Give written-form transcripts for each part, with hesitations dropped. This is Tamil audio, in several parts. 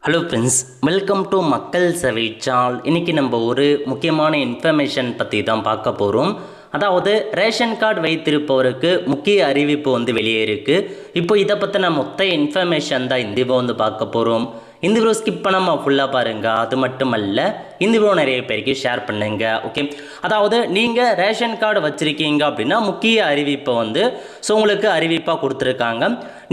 ஹலோ ஃப்ரெண்ட்ஸ், வெல்கம் டு மக்கள் சேவை சேனல். இன்றைக்கி நம்ம ஒரு முக்கியமான இன்ஃபர்மேஷன் பற்றி தான் பார்க்க போகிறோம். அதாவது ரேஷன் கார்டு வைத்திருப்பவருக்கு முக்கிய அறிவிப்பு வெளியே இருக்குது. இப்போ இதை பற்றின மொத்த இன்ஃபர்மேஷன் தான் இந்த பார்க்க போகிறோம். இந்த வீடியோ ஸ்கிப் பண்ணாமல் ஃபுல்லாக பாருங்கள். அது மட்டும் அல்ல, இந்த வீடியோ நிறைய பேருக்கு ஷேர் பண்ணுங்க. ஓகே, அதாவது நீங்கள் ரேஷன் கார்டு வச்சுருக்கீங்க அப்படின்னா முக்கிய அறிவிப்பை உங்களுக்கு அறிவிப்பாக கொடுத்துருக்காங்க.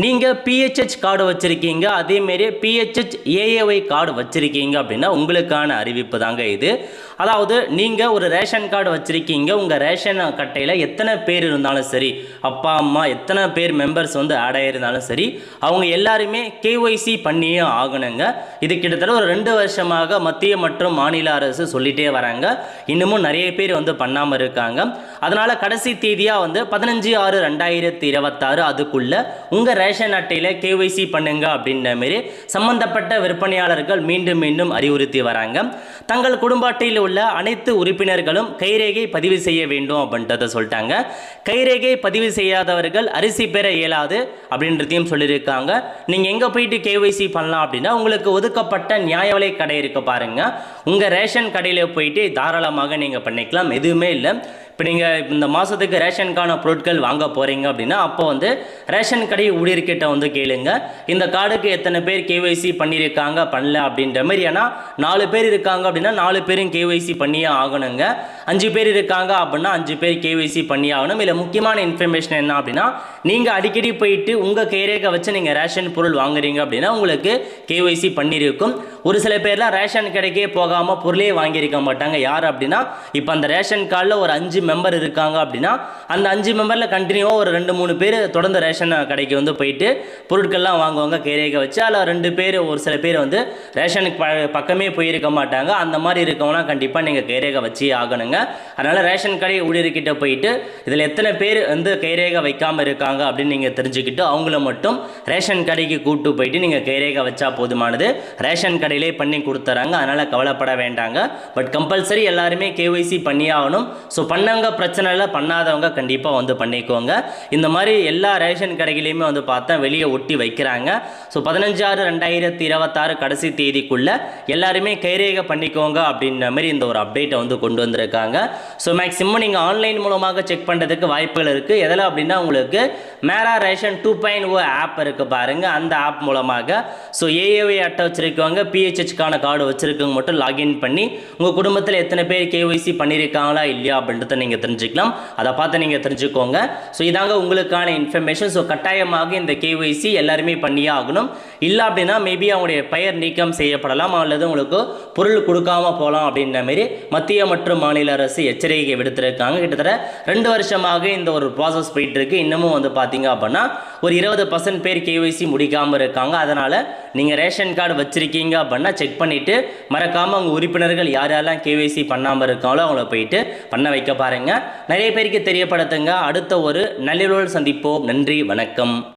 நீங்கள் பிஹெச்ஹெச் கார்டு வச்சுருக்கீங்க, அதேமாரி பிஹெச்ஹெச் ஏஏஒய் கார்டு வச்சுருக்கீங்க அப்படின்னா உங்களுக்கான அறிவிப்பு தாங்க இது. அதாவது நீங்கள் ஒரு ரேஷன் கார்டு வச்சுருக்கீங்க, உங்கள் ரேஷன் கட்டையில் எத்தனை பேர் இருந்தாலும் சரி, அப்பா அம்மா எத்தனை பேர் மெம்பர்ஸ் ஆட் ஆகியிருந்தாலும் சரி, அவங்க எல்லாருமே கேஒய்சி பண்ணியே ஆகணுங்க. இது கிட்டத்தட்ட ஒரு 2 வருஷமாக மத்திய மற்றும் மாநில அரசு சொல்லிட்டே வராங்க. இன்னமும் நிறைய பேர் பண்ணாமல் இருக்காங்க. அதனால் கடைசி தேதியாக 15/6/2026 அதுக்குள்ள உங்கள் ரேஷன் அட்டையில் கேஒய்சி பண்ணுங்க அப்படின்ற மாரி சம்பந்தப்பட்ட விற்பனையாளர்கள் மீண்டும் மீண்டும் அறிவுறுத்தி வராங்க. தங்கள் குடும்ப அட்டையில் உள்ள அனைத்து உறுப்பினர்களும் கைரேகை பதிவு செய்ய வேண்டும் அப்படின்றத சொல்லிட்டாங்க. கைரேகை பதிவு செய்யாதவர்கள் அரிசி பெற இயலாது அப்படின்றதையும் சொல்லியிருக்காங்க. நீங்கள் எங்கே போயிட்டு கேஒய்சி பண்ணலாம் அப்படின்னா, உங்களுக்கு ஒதுக்கப்பட்ட நியாய விலை கடை இருக்கு பாருங்க, உங்கள் ரேஷன் கடையில் போயிட்டு தாராளமாக நீங்கள் பண்ணிக்கலாம். எதுவுமே இல்லை. இப்போ நீங்கள் இந்த மாதத்துக்கு ரேஷனுக்கான பொருட்கள் வாங்க போகிறீங்க அப்படின்னா, அப்போ ரேஷன் கடை ஊழியர்கிட்ட கேளுங்க, இந்த கார்டுக்கு எத்தனை பேர் கேஒய்சி பண்ணியிருக்காங்க பண்ணல அப்படின்ற மாதிரி. ஏன்னா 4 பேர் இருக்காங்க அப்படின்னா 4 பேரும் கேஒய்சி பண்ணியே ஆகணுங்க. 5 பேர் இருக்காங்க அப்படின்னா 5 பேர் கேஒய்சி பண்ணி ஆகணும். இல்லை முக்கியமான இன்ஃபர்மேஷன் என்ன அப்படின்னா, நீங்கள் அடிக்கடி போயிட்டு உங்கள் கைரேகை வச்சு நீங்கள் ரேஷன் பொருள் வாங்குறீங்க அப்படின்னா உங்களுக்கு கேஒய்சி பண்ணியிருக்கும். ஒரு சில பேர்லாம் ரேஷன் கடைக்கே போகாமல் பொருளே வாங்கியிருக்க மாட்டாங்க. யார் அப்படின்னா, இப்போ அந்த ரேஷன் கார்டில் ஒரு 5 மெம்பர் இருக்காங்க அப்படின்னா, அந்த 5 மெம்பரில் கண்டினியூவாக ஒரு 2-3 பேர் தொடர்ந்து ரேஷன் கடைக்கு போயிட்டு பொருட்கள்லாம் வாங்குவாங்க கைரேகை வச்சு. அதில் 2 பேர், ஒரு சில பேர் ரேஷனுக்கு பக்கமே போயிருக்க மாட்டாங்க. அந்த மாதிரி இருக்கவங்களாம் கண்டிப்பாக நீங்கள் கைரேகை வச்சு ஆகணுங்க. அதனால் ரேஷன் கடை ஊழியர்கிட்ட போயிட்டு இதில் எத்தனை பேர் கைரேகை வைக்காமல் இருக்காங்க அப்படின்னு நீங்கள் தெரிஞ்சுக்கிட்டு அவங்கள மட்டும் ரேஷன் கடைக்கு கூப்பிட்டு போயிட்டு நீங்கள் கைரேகை வச்சா போதுமானது. ரேஷன் கடையிலே பண்ணி கொடுத்துறாங்க. அதனால் கவலைப்பட வேண்டாங்க. பட் கம்பல்சரி எல்லாருமே கேஒய்சி பண்ணி ஆகணும். ஸோ பண்ணவங்க பிரச்சனை இல்லை, பண்ணாதவங்க கண்டிப்பாக பண்ணிக்கோங்க. இந்த மாதிரி எல்லா ரேஷன் கடைகளையுமே பார்த்தா வெளியே ஒட்டி வைக்கிறாங்க. ஸோ 15/6/2026 கடைசி தேதிக்குள்ளே எல்லாருமே கைரேகை பண்ணிக்கோங்க அப்படின்ற மாதிரி இந்த ஒரு அப்டேட்டை கொண்டு வந்திருக்காங்க. ஸோ மேக்ஸிமம் நீங்கள் ஆன்லைன் மூலமாக செக் பண்ணுறதுக்கு வாய்ப்புகள் இருக்குது. எதில் அப்படின்னா, உங்களுக்கு மேரா ரேஷன் 2.0 ஆப் இருக்குது பாருங்கள், அந்த ஆப் மூலமாக ஸோ ஏஏஒய் அட்டை வச்சுருக்கவங்க, பிஹெச்ஹெச்கான கார்டு வச்சுருக்கவங்க மட்டும் லாகின் பண்ணி உங்கள் குடும்பத்தில் எத்தனை பேர் கேஒய்சி பண்ணியிருக்காங்களா இல்லையா அப்படின்றத நீங்கள் தெரிஞ்சுக்கலாம். அதை பார்த்து நீங்கள் தெரிஞ்சுக்கோங்க. ஸோ இதாங்க உங்களுக்கான இன்ஃபர்மேஷன். ஸோ கட்டாயமாக இந்த கேஒய்சி எல்லாருமே பண்ணியே ஆகணும். இல்லை அப்படின்னா மேபி அவங்களுடைய பெயர் நீக்கம் செய்யப்படலாம், அல்லது உங்களுக்கு பொருள் கொடுக்காம போகலாம் அப்படின்ற மாரி மத்திய மற்றும் மாநில அரசு எச்சரிக்கை விடுத்திருக்காங்க. கிட்டத்தட்ட 2 வருஷமாக இந்த ஒரு ப்ராசஸ் போயிட்டு இருக்கு. இன்னமும் பார்த்தீங்க அப்படின்னா ஒரு 20% பேர் கேஒய்சி முடிக்காமல் இருக்காங்க. அதனால் நீங்கள் ரேஷன் கார்டு வச்சுருக்கீங்க அப்படின்னா செக் பண்ணிவிட்டு மறக்காமல் உங்கள் உறுப்பினர்கள் யார் யாரெல்லாம் கேஒய்சி பண்ணாமல் இருக்காங்களோ அவங்கள போயிட்டு பண்ண வைக்க பாருங்கள். நிறைய பேருக்கு தெரியப்படுத்துங்க. அடுத்த ஒரு நல்ல சந்திப்போம். நன்றி, வணக்கம்.